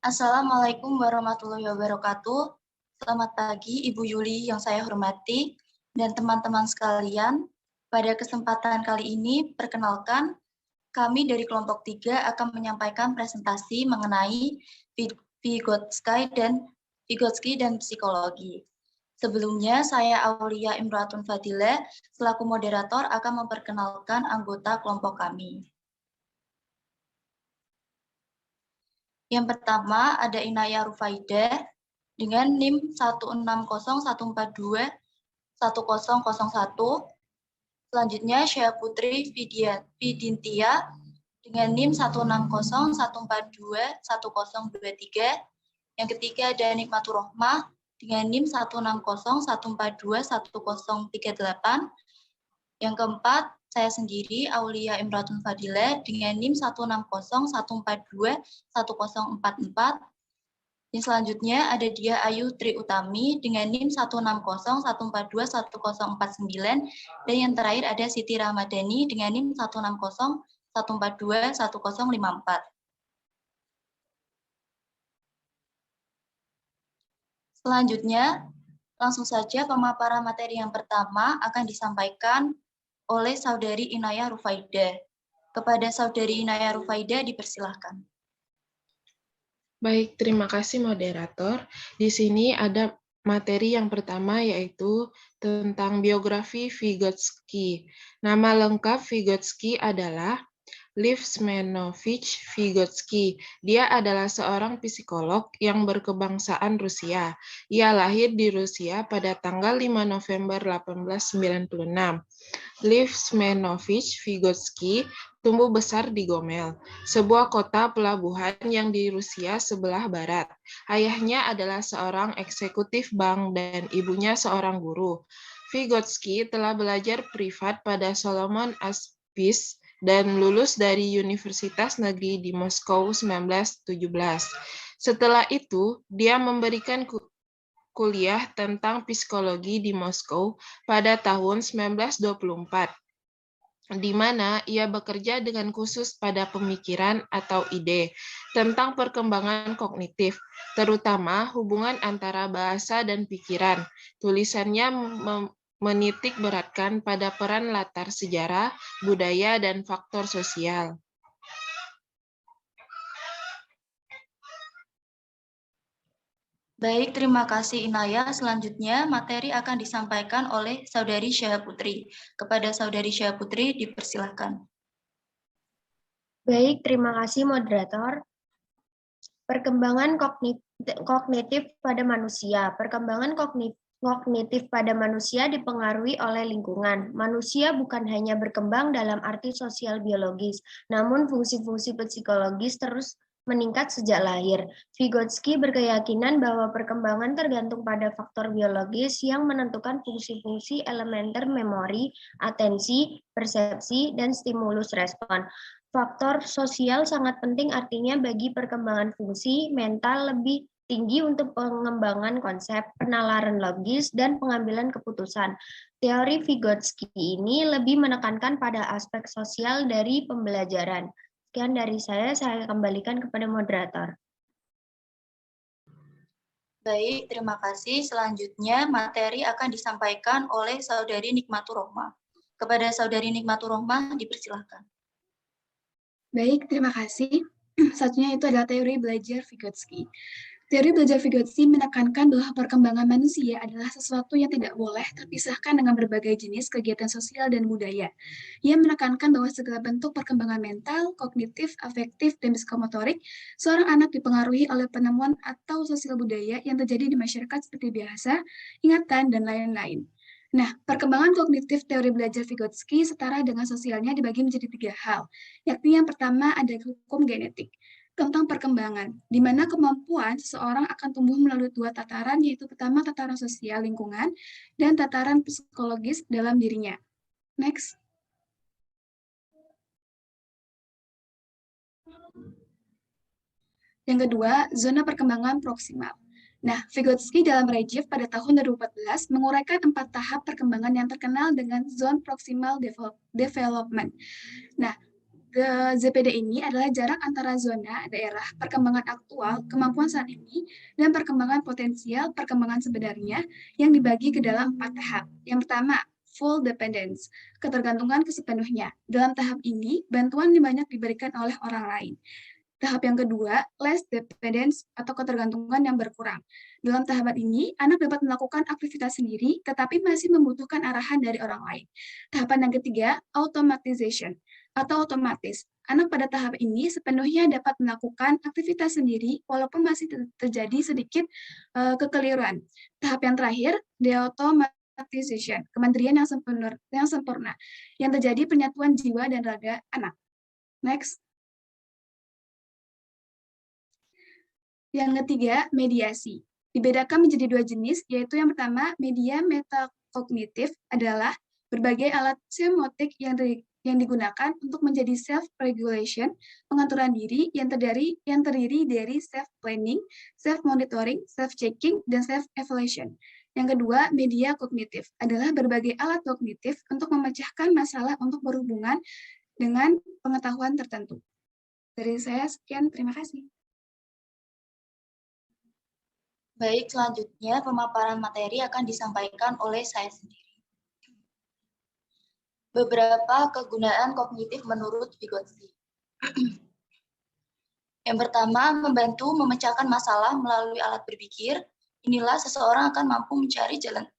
Assalamualaikum warahmatullahi wabarakatuh. Selamat pagi Ibu Yuli yang saya hormati dan teman-teman sekalian. Pada kesempatan kali ini, perkenalkan, kami dari kelompok 3 akan menyampaikan presentasi mengenai Vygotsky dan psikologi. Sebelumnya, saya Aulia Imratun Fadila, selaku moderator akan memperkenalkan anggota kelompok kami. Yang pertama ada Inaya Rufaidah dengan NIM 16014211001. Selanjutnya Syah Putri Vidintia dengan NIM 16014211023. Yang ketiga ada Nikmatur Rohmah dengan NIM 16014211038. Yang keempat, saya sendiri, Aulia Imratun Fadila, dengan NIM 16014211044. Dan selanjutnya ada Dia Ayu Tri Utami dengan NIM 16014211049. Dan yang terakhir ada Siti Ramadhani dengan NIM 16014211054. Selanjutnya, langsung saja pemaparan materi yang pertama akan disampaikan oleh Saudari Inaya Rufaidah. Kepada Saudari Inaya Rufaidah dipersilahkan. Baik, terima kasih moderator. Di sini ada materi yang pertama yaitu tentang biografi Vygotsky. Nama lengkap Vygotsky adalah Lev Semenovich Vygotsky. Dia adalah seorang psikolog yang berkebangsaan Rusia. Ia lahir di Rusia pada tanggal 5 November 1896. Lev Semenovich Vygotsky tumbuh besar di Gomel, sebuah kota pelabuhan yang di Rusia sebelah barat. Ayahnya adalah seorang eksekutif bank dan ibunya seorang guru. Vygotsky telah belajar privat pada Solomon Aspis dan lulus dari Universitas Negeri di Moskow 1917. Setelah itu, dia memberikan kuliah tentang psikologi di Moskow pada tahun 1924, di mana ia bekerja dengan khusus pada pemikiran atau ide tentang perkembangan kognitif, terutama hubungan antara bahasa dan pikiran. Tulisannya menitik beratkan pada peran latar sejarah, budaya, dan faktor sosial. Baik, terima kasih Inaya. Selanjutnya, materi akan disampaikan oleh Saudari Syah Putri. Kepada Saudari Syah Putri, dipersilahkan. Baik, terima kasih moderator. Perkembangan kognitif pada manusia. Perkembangan kognitif pada manusia dipengaruhi oleh lingkungan. Manusia bukan hanya berkembang dalam arti sosial biologis, namun fungsi-fungsi psikologis terus meningkat sejak lahir. Vygotsky berkeyakinan bahwa perkembangan tergantung pada faktor biologis yang menentukan fungsi-fungsi elementer memori, atensi, persepsi, dan stimulus respon. Faktor sosial sangat penting artinya bagi perkembangan fungsi mental lebih tinggi untuk pengembangan konsep, penalaran logis, dan pengambilan keputusan. Teori Vygotsky ini lebih menekankan pada aspek sosial dari pembelajaran. Sekian dari saya kembalikan kepada moderator. Baik, terima kasih. Selanjutnya, materi akan disampaikan oleh Saudari Nikmatur Rohmah. Kepada Saudari Nikmatur Rohmah, dipersilahkan. Baik, terima kasih. Satunya itu adalah teori belajar Vygotsky. Teori belajar Vygotsky menekankan bahwa perkembangan manusia adalah sesuatu yang tidak boleh terpisahkan dengan berbagai jenis kegiatan sosial dan budaya. Ia menekankan bahwa segala bentuk perkembangan mental, kognitif, afektif, dan psikomotorik, seorang anak dipengaruhi oleh penemuan atau sosial budaya yang terjadi di masyarakat seperti bahasa, ingatan, dan lain-lain. Nah, perkembangan kognitif teori belajar Vygotsky setara dengan sosialnya dibagi menjadi 3 hal, yakni yang pertama ada hukum genetik tentang perkembangan, di mana kemampuan seseorang akan tumbuh melalui 2 tataran, yaitu pertama tataran sosial lingkungan dan tataran psikologis dalam dirinya. Next. Yang kedua, zona perkembangan proksimal. Nah, Vygotsky dalam Regev pada tahun 2014 menguraikan 4 tahap perkembangan yang terkenal dengan zone proximal development. Nah, ZPD ini adalah jarak antara zona daerah perkembangan aktual, kemampuan saat ini, dan perkembangan potensial perkembangan sebenarnya yang dibagi ke dalam 4 tahap. Yang pertama, full dependence, ketergantungan sepenuhnya. Dalam tahap ini, bantuan banyak diberikan oleh orang lain. Tahap yang kedua, less dependence atau ketergantungan yang berkurang. Dalam tahapan ini, anak dapat melakukan aktivitas sendiri, tetapi masih membutuhkan arahan dari orang lain. Tahapan yang ketiga, automatization atau otomatis. Anak pada tahap ini sepenuhnya dapat melakukan aktivitas sendiri, walaupun masih terjadi sedikit kekeliruan. Tahap yang terakhir, deautomatization, kemandirian yang sempurna, yang terjadi penyatuan jiwa dan raga anak. Next. Yang ketiga, mediasi. Dibedakan menjadi 2 jenis, yaitu yang pertama, media metakognitif adalah berbagai alat semiotik yang digunakan untuk menjadi self-regulation, pengaturan diri yang terdiri dari self-planning, self-monitoring, self-checking, dan self-evaluation. Yang kedua, media kognitif adalah berbagai alat kognitif untuk memecahkan masalah untuk berhubungan dengan pengetahuan tertentu. Dari saya, sekian. Terima kasih. Baik, selanjutnya pemaparan materi akan disampaikan oleh saya sendiri. Beberapa kegunaan kognitif menurut Vygotsky. Yang pertama, membantu memecahkan masalah melalui alat berpikir. Inilah seseorang akan mampu mencari jalan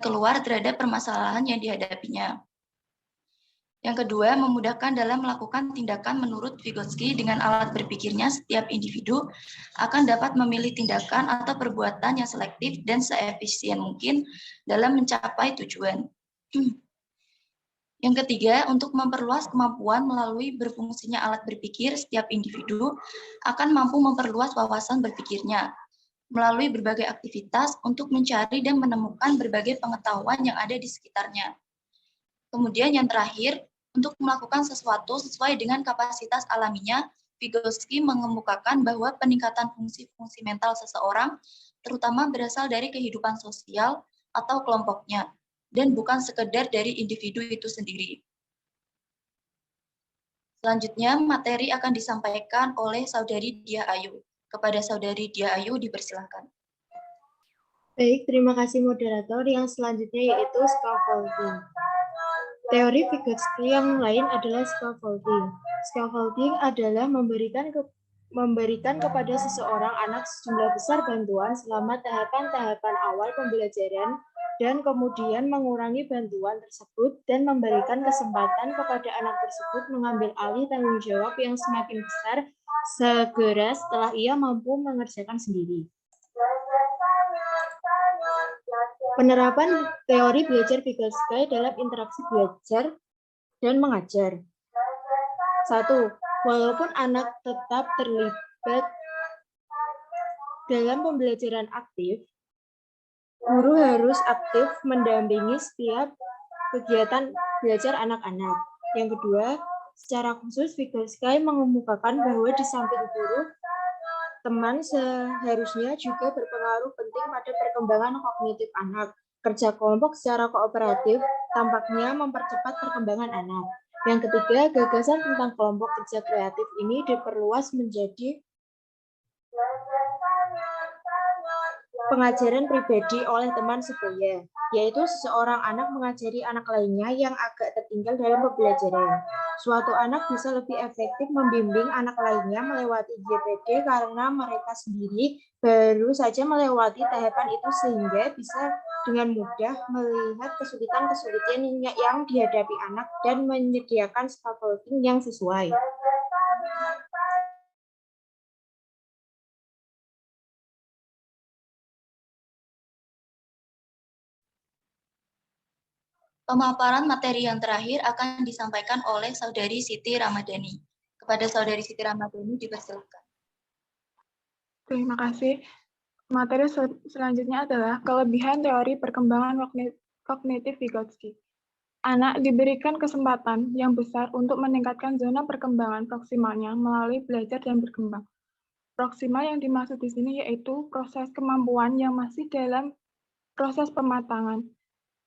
keluar terhadap permasalahan yang dihadapinya. Yang kedua, memudahkan dalam melakukan tindakan menurut Vygotsky. Dengan alat berpikirnya, setiap individu akan dapat memilih tindakan atau perbuatan yang selektif dan seefisien mungkin dalam mencapai tujuan. Yang ketiga, untuk memperluas kemampuan melalui berfungsinya alat berpikir, setiap individu akan mampu memperluas wawasan berpikirnya melalui berbagai aktivitas untuk mencari dan menemukan berbagai pengetahuan yang ada di sekitarnya. Kemudian yang terakhir, untuk melakukan sesuatu sesuai dengan kapasitas alaminya, Vygotsky mengemukakan bahwa peningkatan fungsi-fungsi mental seseorang terutama berasal dari kehidupan sosial atau kelompoknya, dan bukan sekedar dari individu itu sendiri. Selanjutnya, materi akan disampaikan oleh Saudari Diah Ayu. Kepada Saudari Diah Ayu, dipersilakan. Baik, terima kasih moderator. Yang selanjutnya yaitu scaffolding. Teori Vygotsky yang lain adalah scaffolding. Scaffolding adalah memberikan kepada seseorang anak sejumlah besar bantuan selama tahapan-tahapan awal pembelajaran dan kemudian mengurangi bantuan tersebut dan memberikan kesempatan kepada anak tersebut mengambil alih tanggung jawab yang semakin besar segera setelah ia mampu mengerjakan sendiri. Penerapan teori belajar Vygotsky dalam interaksi belajar dan mengajar. 1. Walaupun anak tetap terlibat dalam pembelajaran aktif, guru harus aktif mendampingi setiap kegiatan belajar anak-anak. Yang kedua, secara khusus Vygotsky mengemukakan bahwa di samping guru, teman seharusnya juga berpengaruh penting pada perkembangan kognitif anak. Kerja kelompok secara kooperatif tampaknya mempercepat perkembangan anak. Yang ketiga, gagasan tentang kelompok kerja kreatif ini diperluas menjadi pengajaran pribadi oleh teman sebaya, yaitu seseorang anak mengajari anak lainnya yang agak tertinggal dalam pembelajaran. Suatu anak bisa lebih efektif membimbing anak lainnya melewati ZPD karena mereka sendiri baru saja melewati tahapan itu sehingga bisa dengan mudah melihat kesulitan-kesulitan yang dihadapi anak dan menyediakan scaffolding yang sesuai. Pemaparan materi yang terakhir akan disampaikan oleh Saudari Siti Ramadhani. Kepada Saudari Siti Ramadhani, dipersilakan. Terima kasih. Materi selanjutnya adalah kelebihan teori perkembangan kognitif Vygotsky. Anak diberikan kesempatan yang besar untuk meningkatkan zona perkembangan proksimalnya melalui belajar dan berkembang. Proksimal yang dimaksud di sini yaitu proses kemampuan yang masih dalam proses pematangan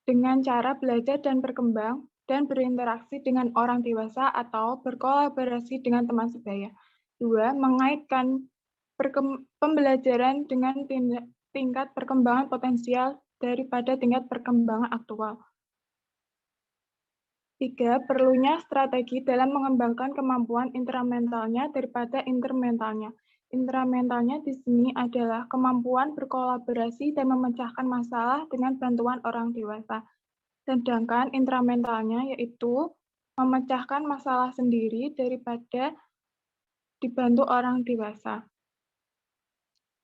dengan cara belajar dan berkembang dan berinteraksi dengan orang dewasa atau berkolaborasi dengan teman sebaya. 2. Mengaitkan pembelajaran dengan tingkat perkembangan potensial daripada tingkat perkembangan aktual. 3. Perlunya strategi dalam mengembangkan kemampuan intramentalnya daripada intermentalnya. Intramentalnya di sini adalah kemampuan berkolaborasi dan memecahkan masalah dengan bantuan orang dewasa. Sedangkan intramentalnya yaitu memecahkan masalah sendiri daripada dibantu orang dewasa.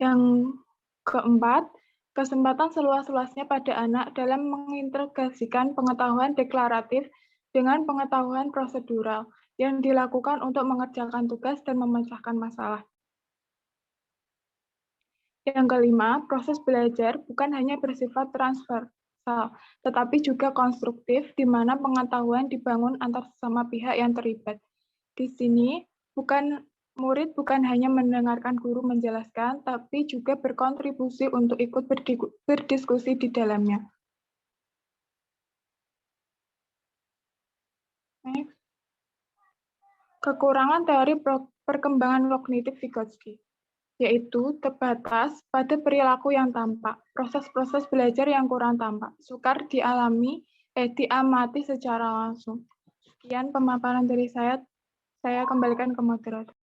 Yang keempat, kesempatan seluas-luasnya pada anak dalam mengintegrasikan pengetahuan deklaratif dengan pengetahuan prosedural yang dilakukan untuk mengerjakan tugas dan memecahkan masalah. Yang kelima, proses belajar bukan hanya bersifat transversal, tetapi juga konstruktif, di mana pengetahuan dibangun antar sesama pihak yang terlibat. Di sini, murid bukan hanya mendengarkan guru menjelaskan, tapi juga berkontribusi untuk ikut berdiskusi di dalamnya. Next. Kekurangan teori perkembangan kognitif Vygotsky, yaitu terbatas pada perilaku yang tampak, proses-proses belajar yang kurang tampak, sukar diamati secara langsung. Sekian pemaparan dari saya kembalikan ke moderator.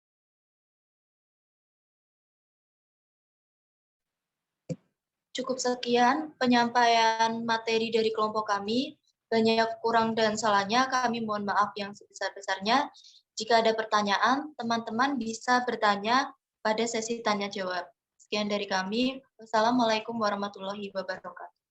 Cukup sekian penyampaian materi dari kelompok kami. Banyak kurang dan salahnya, kami mohon maaf yang sebesar-besarnya. Jika ada pertanyaan, teman-teman bisa bertanya pada sesi tanya jawab. Sekian dari kami. Wassalamualaikum warahmatullahi wabarakatuh.